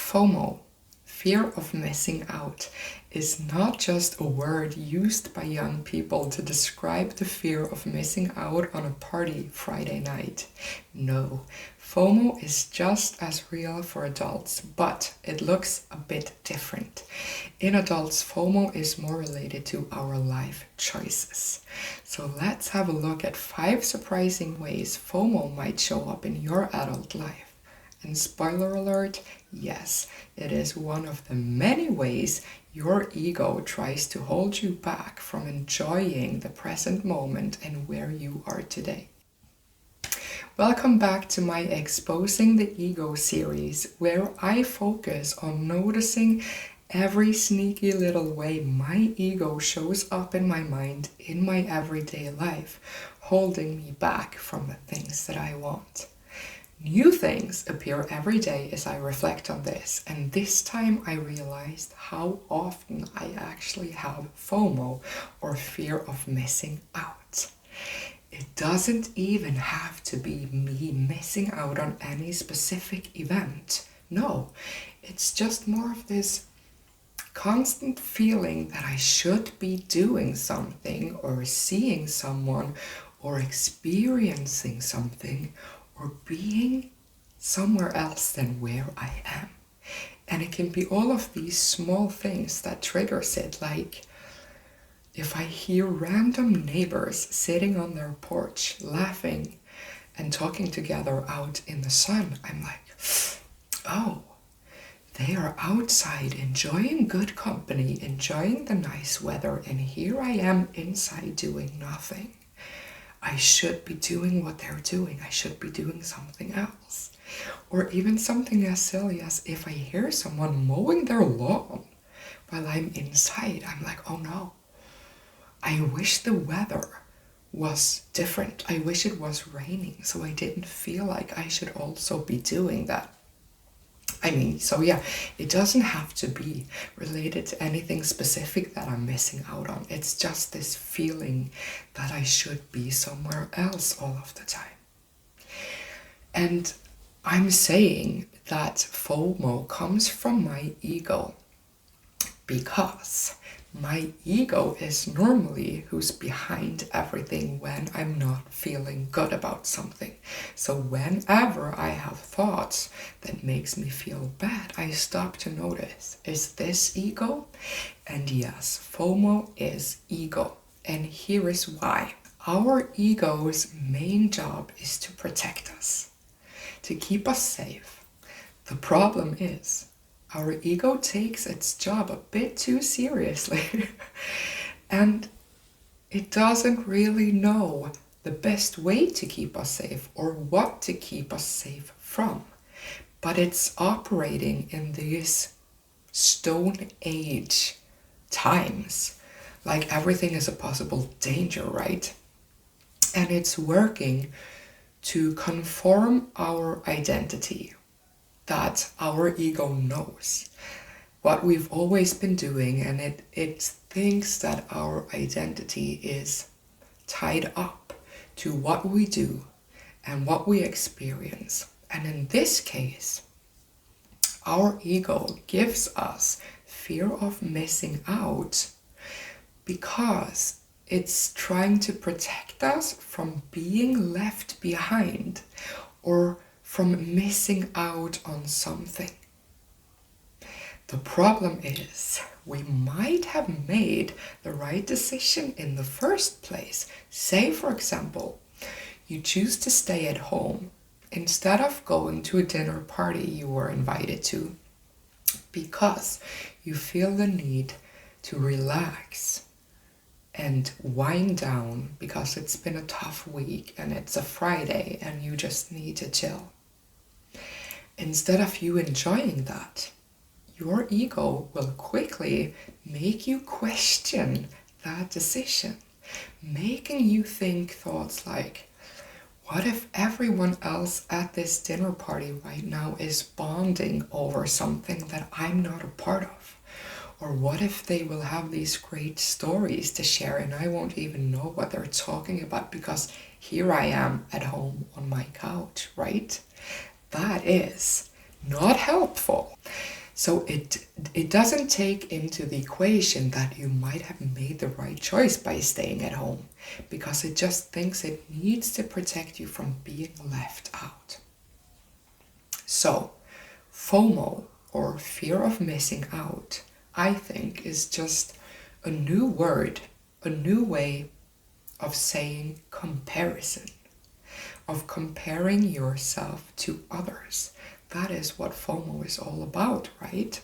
FOMO, fear of missing out, is not just a word used by young people to describe the fear of missing out on a party Friday night. No, FOMO is just as real for adults, but it looks a bit different. In adults, FOMO is more related to our life choices. So let's have a look at 5 surprising ways FOMO might show up in your adult life. And spoiler alert, yes, it is one of the many ways your ego tries to hold you back from enjoying the present moment and where you are today. Welcome back to my Exposing the Ego series, where I focus on noticing every sneaky little way my ego shows up in my mind in my everyday life, holding me back from the things that I want. New things appear every day as I reflect on this, and this time I realized how often I actually have FOMO, or fear of missing out. It doesn't even have to be me missing out on any specific event. No, it's just more of this constant feeling that I should be doing something, or seeing someone, or experiencing something, or being somewhere else than where I am. And it can be all of these small things that triggers it, like if I hear random neighbors sitting on their porch laughing and talking together out in the sun, I'm like, oh, they are outside enjoying good company, enjoying the nice weather, and here I am inside doing nothing. I should be doing what they're doing. I should be doing something else. Or even something as silly as if I hear someone mowing their lawn while I'm inside, I'm like, oh no, I wish the weather was different. I wish it was raining so I didn't feel like I should also be doing that. It doesn't have to be related to anything specific that I'm missing out on. It's just this feeling that I should be somewhere else all of the time. And I'm saying that FOMO comes from my ego because my ego is normally who's behind everything when I'm not feeling good about something. So whenever I have thoughts that makes me feel bad, I stop to notice, is this ego? And yes, FOMO is ego. And here is why. Our ego's main job is to protect us, to keep us safe. The problem is, our ego takes its job a bit too seriously and it doesn't really know the best way to keep us safe or what to keep us safe from. But it's operating in these Stone Age times, like everything is a possible danger, right? And it's working to conform our identity that our ego knows what we've always been doing, and it thinks that our identity is tied up to what we do and what we experience. And in this case, our ego gives us fear of missing out because it's trying to protect us from being left behind or from missing out on something. The problem is, we might have made the right decision in the first place. Say, for example, you choose to stay at home instead of going to a dinner party you were invited to because you feel the need to relax and wind down because it's been a tough week and it's a Friday and you just need to chill. Instead of you enjoying that, your ego will quickly make you question that decision, making you think thoughts like, what if everyone else at this dinner party right now is bonding over something that I'm not a part of? Or what if they will have these great stories to share and I won't even know what they're talking about because here I am at home on my couch, right? That is not helpful. So it doesn't take into the equation that you might have made the right choice by staying at home, because it just thinks it needs to protect you from being left out. So FOMO, or fear of missing out, I think is just a new word, a new way of saying comparison, of comparing yourself to others. That is what FOMO is all about, right?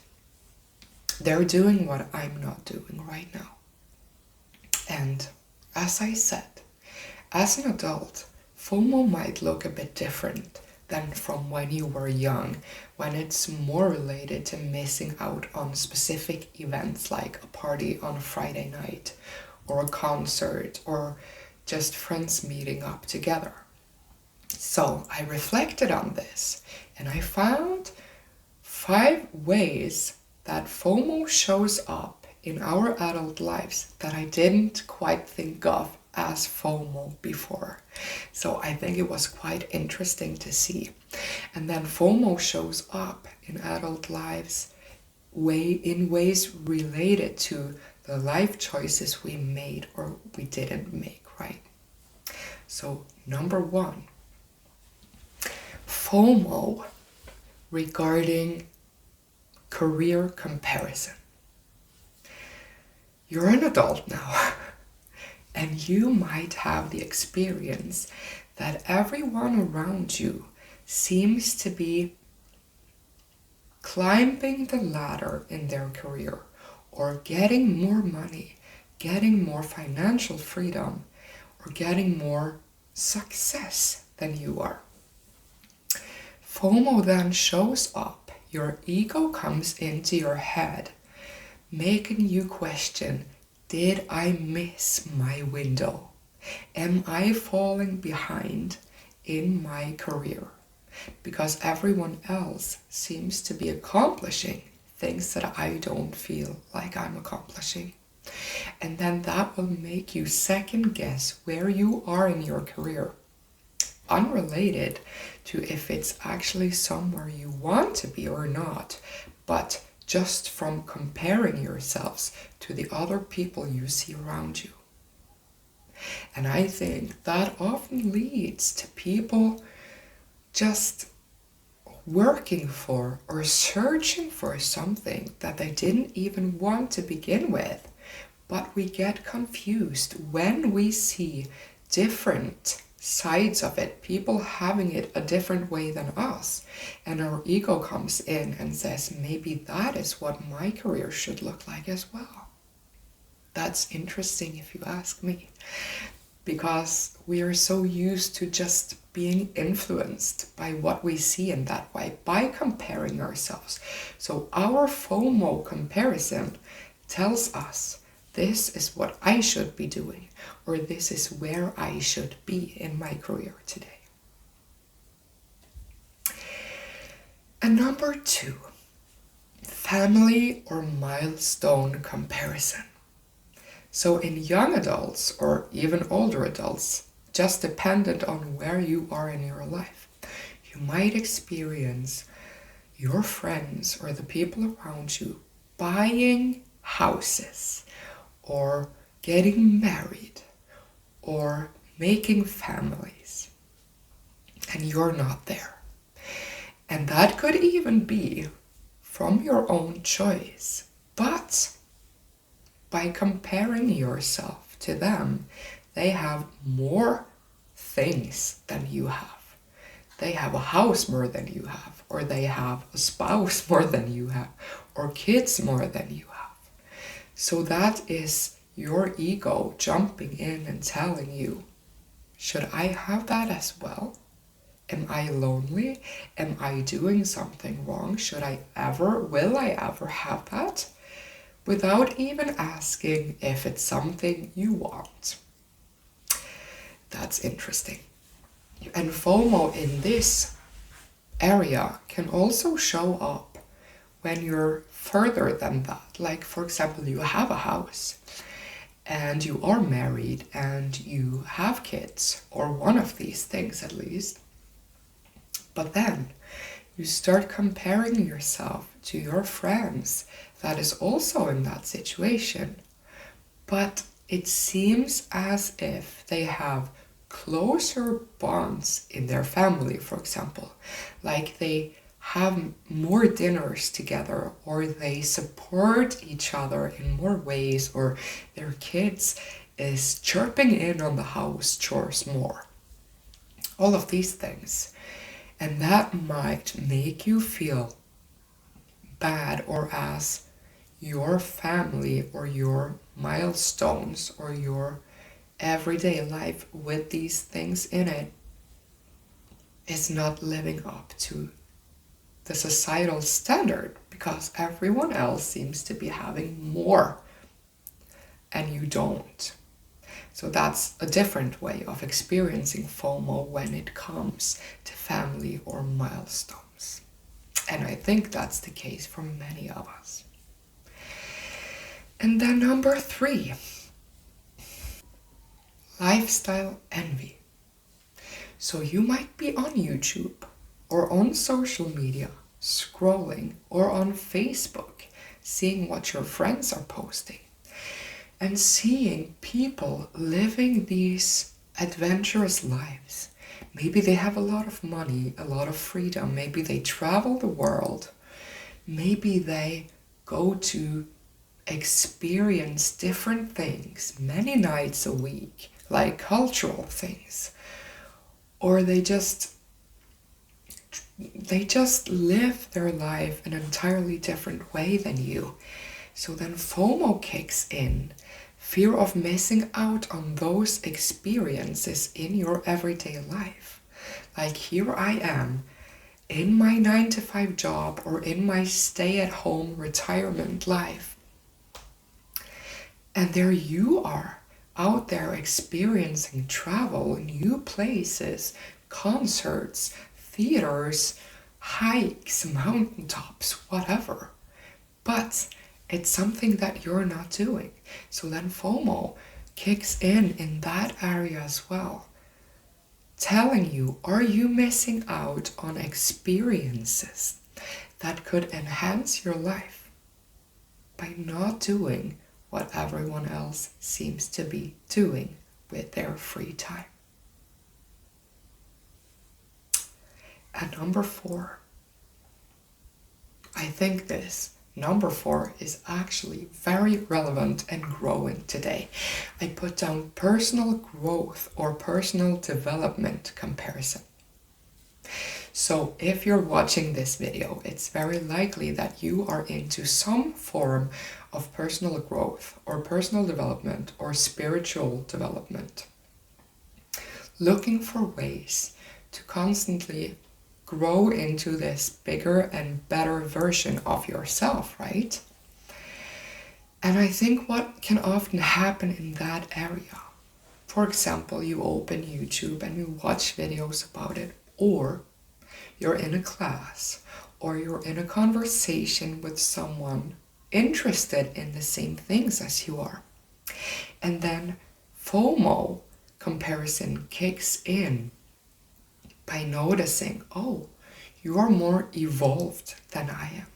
They're doing what I'm not doing right now. And as I said, as an adult, FOMO might look a bit different than from when you were young, when it's more related to missing out on specific events like a party on a Friday night, or a concert, or just friends meeting up together. So I reflected on this, and I found 5 ways that FOMO shows up in our adult lives that I didn't quite think of as FOMO before. So I think it was quite interesting to see. And then FOMO shows up in adult lives in ways related to the life choices we made or we didn't make, right? So number 1, FOMO regarding career comparison. You're an adult now, and you might have the experience that everyone around you seems to be climbing the ladder in their career, or getting more money, getting more financial freedom, or getting more success than you are. FOMO then shows up. Your ego comes into your head, making you question, did I miss my window? Am I falling behind in my career? Because everyone else seems to be accomplishing things that I don't feel like I'm accomplishing. And then that will make you second guess where you are in your career, unrelated to if it's actually somewhere you want to be or not, but just from comparing yourselves to the other people you see around you. And I think that often leads to people just working for or searching for something that they didn't even want to begin with. But we get confused when we see different sides of it, people having it a different way than us, and our ego comes in and says, maybe that is what my career should look like as well. That's interesting if you ask me, because we are so used to just being influenced by what we see in that way, by comparing ourselves. So our FOMO comparison tells us, this is what I should be doing, or this is where I should be in my career today. And number 2, family or milestone comparison. So in young adults or even older adults, just dependent on where you are in your life, you might experience your friends or the people around you buying houses, or getting married, or making families, and you're not there. And that could even be from your own choice, but by comparing yourself to them, they have more things than you have. They have a house more than you have, or they have a spouse more than you have, or kids more than you have. So that is your ego jumping in and telling you, should I have that as well? Am I lonely? Am I doing something wrong? Will I ever have that? Without even asking if it's something you want. That's interesting. And FOMO in this area can also show up when you're further than that. Like, for example, you have a house and you are married and you have kids, or one of these things at least. But then You start comparing yourself to your friends that is also in that situation. But it seems as if they have closer bonds in their family, for example. Like they have more dinners together, or they support each other in more ways, or their kids is chirping in on the house chores more. All of these things. And that might make you feel bad, or as your family or your milestones or your everyday life with these things in it is not living up to the societal standard, because everyone else seems to be having more and you don't. So that's a different way of experiencing FOMO when it comes to family or milestones. And I think that's the case for many of us. And then number 3, lifestyle envy. So you might be on YouTube or on social media, scrolling, or on Facebook, seeing what your friends are posting, and seeing people living these adventurous lives. Maybe they have a lot of money, a lot of freedom. Maybe they travel the world. Maybe they go to experience different things many nights a week, like cultural things. Or they just live their life an entirely different way than you. So then FOMO kicks in, fear of missing out on those experiences in your everyday life. Like, here I am in my 9-to-5 job or in my stay-at-home retirement life. And there you are, out there experiencing travel, new places, concerts, theaters, hikes, mountaintops, whatever. But it's something that you're not doing. So then FOMO kicks in that area as well, telling you, are you missing out on experiences that could enhance your life by not doing what everyone else seems to be doing with their free time? And number 4, I think this number 4 is actually very relevant and growing today. I put down personal growth or personal development comparison. So if you're watching this video, it's very likely that you are into some form of personal growth or personal development or spiritual development, looking for ways to constantly grow into this bigger and better version of yourself, right? And I think what can often happen in that area, for example, you open YouTube and you watch videos about it, or you're in a class, or you're in a conversation with someone interested in the same things as you are. And then FOMO comparison kicks in by noticing, oh, you are more evolved than I am.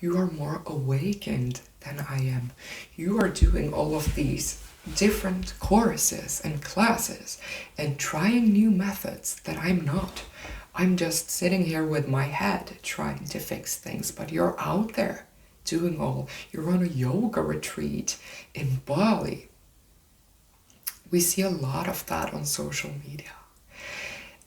You are more awakened than I am. You are doing all of these different courses and classes and trying new methods that I'm not. I'm just sitting here with my head trying to fix things, but you're out there doing you're on a yoga retreat in Bali. We see a lot of that on social media.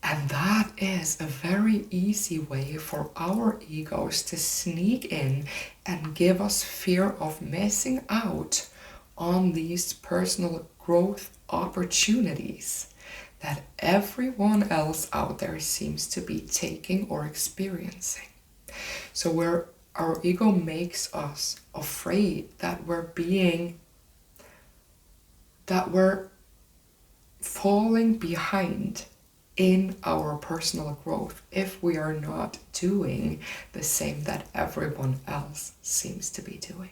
And that is a very easy way for our egos to sneak in and give us fear of missing out on these personal growth opportunities that everyone else out there seems to be taking or experiencing. So where our ego makes us afraid that we're falling behind in our personal growth if we are not doing the same that everyone else seems to be doing.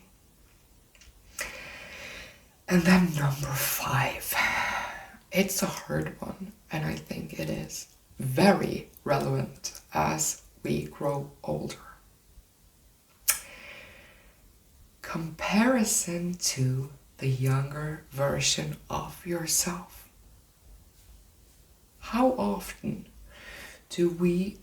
And then number 5, it's a hard one, and I think it is very relevant as we grow older. Comparison to the younger version of yourself. How often do we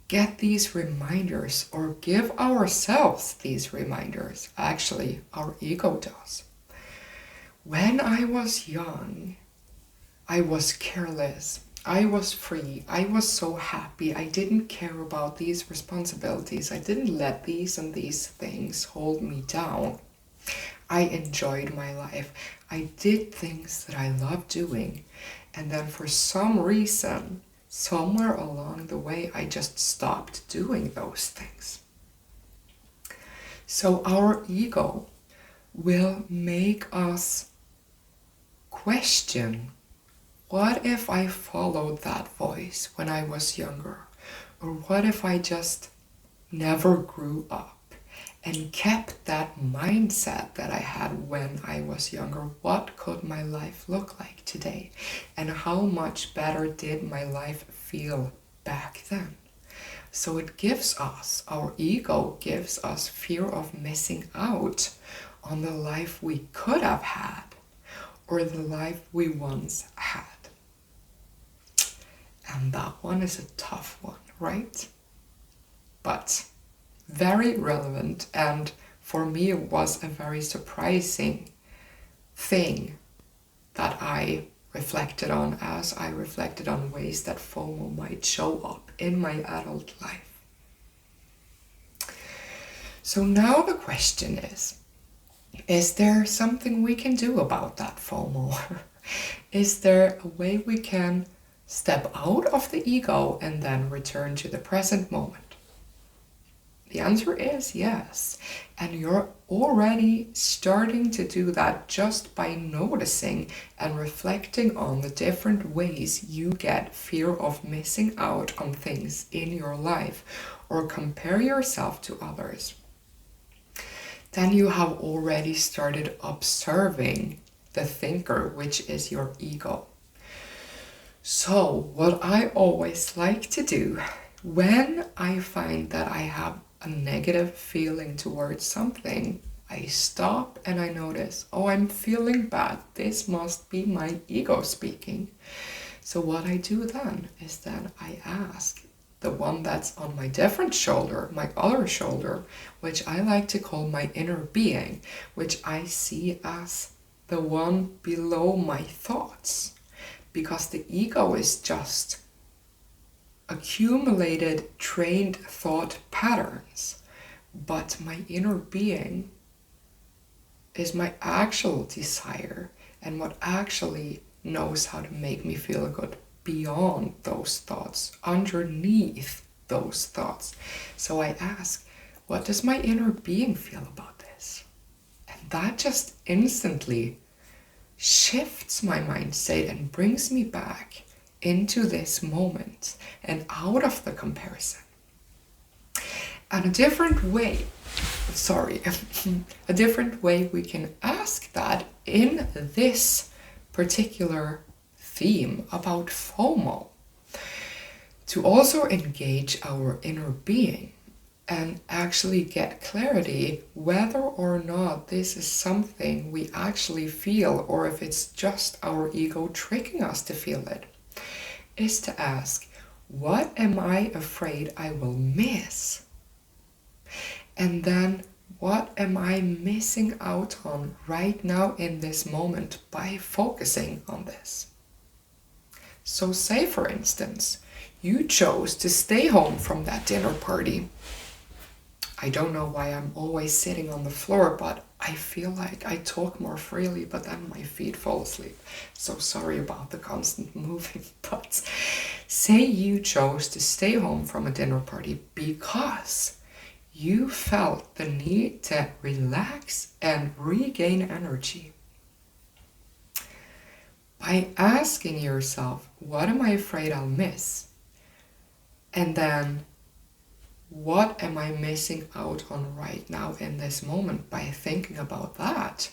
get these reminders or give ourselves these reminders? Actually, our ego does. When I was young, I was careless. I was free. I was so happy. I didn't care about these responsibilities. I didn't let these and these things hold me down. I enjoyed my life. I did things that I loved doing. And then for some reason, somewhere along the way, I just stopped doing those things. So our ego will make us question, what if I followed that voice when I was younger? Or what if I just never grew up and kept that mindset that I had when I was younger? What could my life look like today? And how much better did my life feel back then? So it gives us, our ego gives us fear of missing out on the life we could have had or the life we once had. And that one is a tough one, right? But very relevant, and for me it was a very surprising thing that I reflected on as I reflected on ways that FOMO might show up in my adult life. So now the question is there something we can do about that FOMO? Is there a way we can step out of the ego and then return to the present moment? The answer is yes. And you're already starting to do that just by noticing and reflecting on the different ways you get fear of missing out on things in your life or compare yourself to others. Then you have already started observing the thinker, which is your ego. So what I always like to do when I find that I have a negative feeling towards something, I stop and I notice, oh, I'm feeling bad. This must be my ego speaking. So what I do then is then I ask the one that's on my different shoulder, my other shoulder, which I like to call my inner being, which I see as the one below my thoughts. Because the ego is just accumulated, trained thought patterns. But my inner being is my actual desire and what actually knows how to make me feel good beyond those thoughts, underneath those thoughts. So I ask, what does my inner being feel about this? And that just instantly shifts my mindset and brings me back into this moment and out of the comparison. And a different way we can ask that in this particular theme about FOMO, to also engage our inner being and actually get clarity whether or not this is something we actually feel or if it's just our ego tricking us to feel it, is to ask, what am I afraid I will miss? And then, what am I missing out on right now in this moment by focusing on this? So say, for instance, you chose to stay home from that dinner party. I don't know why I'm always sitting on the floor, but I feel like I talk more freely, but then my feet fall asleep. So sorry about the constant moving, but say you chose to stay home from a dinner party because you felt the need to relax and regain energy. By asking yourself, what am I afraid I'll miss? And then, what am I missing out on right now in this moment? By thinking about that,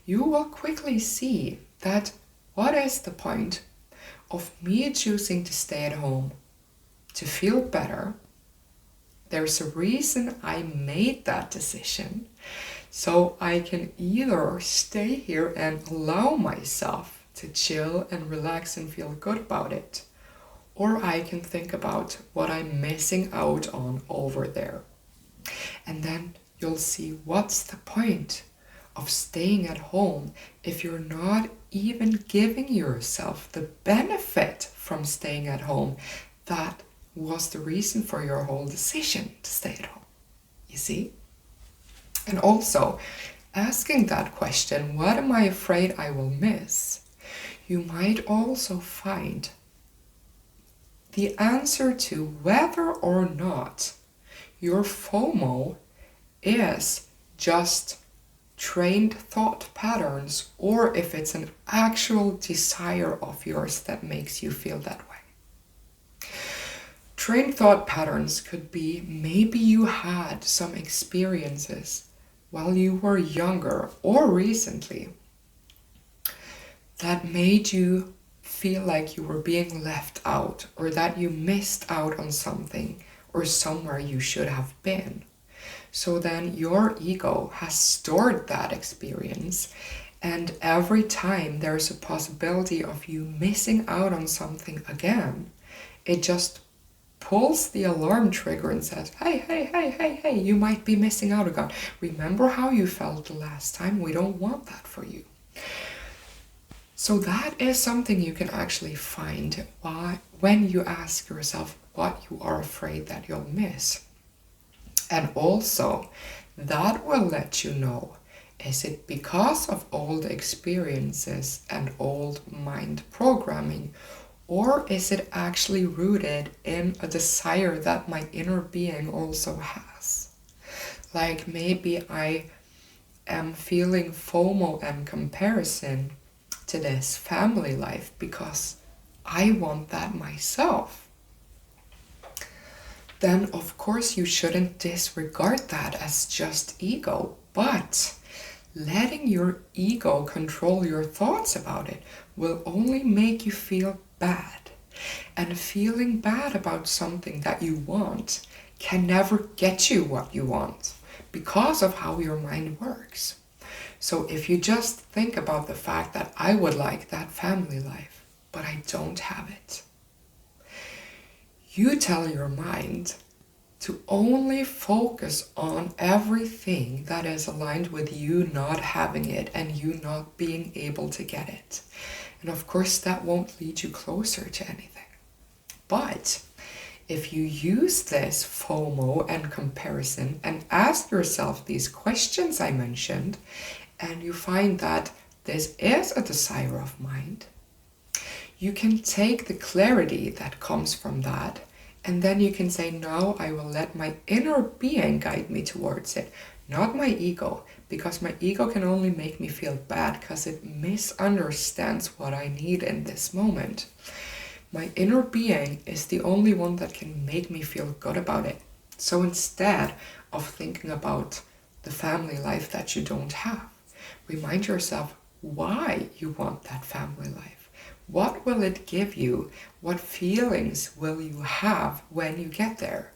you will quickly see that what is the point of me choosing to stay at home, to feel better, There's a reason I made that decision. So I can either stay here and allow myself to chill and relax and feel good about it, or I can think about what I'm missing out on over there. And then you'll see what's the point of staying at home if you're not even giving yourself the benefit from staying at home that was the reason for your whole decision to stay at home. You see? And also, asking that question, what am I afraid I will miss? You might also find the answer to whether or not your FOMO is just trained thought patterns, or if it's an actual desire of yours that makes you feel that way. Trained thought patterns could be maybe you had some experiences while you were younger or recently that made you feel like you were being left out, or that you missed out on something or somewhere you should have been. So then your ego has stored that experience, and every time there's a possibility of you missing out on something again, it just pulls the alarm trigger and says, hey, you might be missing out again. Remember how you felt the last time? We don't want that for you. So that is something you can actually find when you ask yourself what you are afraid that you'll miss. And also, that will let you know, is it because of old experiences and old mind programming, or is it actually rooted in a desire that my inner being also has? Like maybe I am feeling FOMO and comparison to this family life because I want that myself. Then of course you shouldn't disregard that as just ego, but letting your ego control your thoughts about it will only make you feel bad. And feeling bad about something that you want can never get you what you want because of how your mind works. So if you just think about the fact that I would like that family life, but I don't have it, you tell your mind to only focus on everything that is aligned with you not having it and you not being able to get it. And of course, that won't lead you closer to anything. But if you use this FOMO and comparison and ask yourself these questions I mentioned, and you find that this is a desire of mind, you can take the clarity that comes from that, and then you can say, no, I will let my inner being guide me towards it, not my ego, because my ego can only make me feel bad because it misunderstands what I need in this moment. My inner being is the only one that can make me feel good about it. So instead of thinking about the family life that you don't have, remind yourself why you want that family life. What will it give you? What feelings will you have when you get there?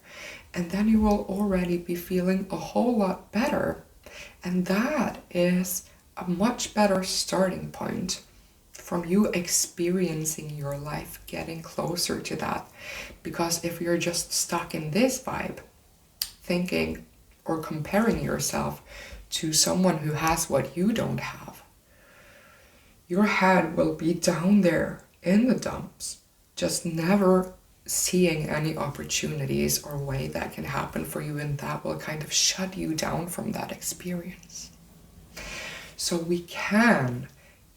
And then you will already be feeling a whole lot better. And that is a much better starting point from you experiencing your life, getting closer to that. Because if you're just stuck in this vibe, thinking or comparing yourself to someone who has what you don't have, your head will be down there in the dumps, just never seeing any opportunities or way that can happen for you, and that will kind of shut you down from that experience. So we can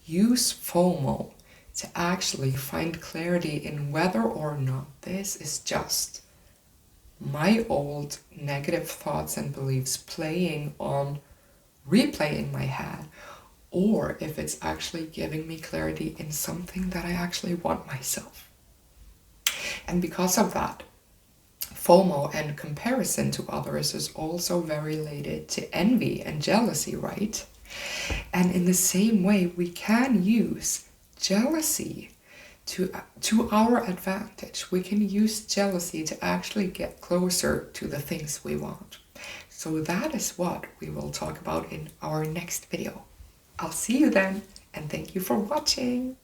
use FOMO to actually find clarity in whether or not this is just my old negative thoughts and beliefs playing on replay in my head, or if it's actually giving me clarity in something that I actually want myself. And because of that, FOMO and comparison to others is also very related to envy and jealousy, right? And in the same way, we can use jealousy to our advantage. We can use jealousy to actually get closer to the things we want. So that is what we will talk about in our next video. I'll see you then, and thank you for watching.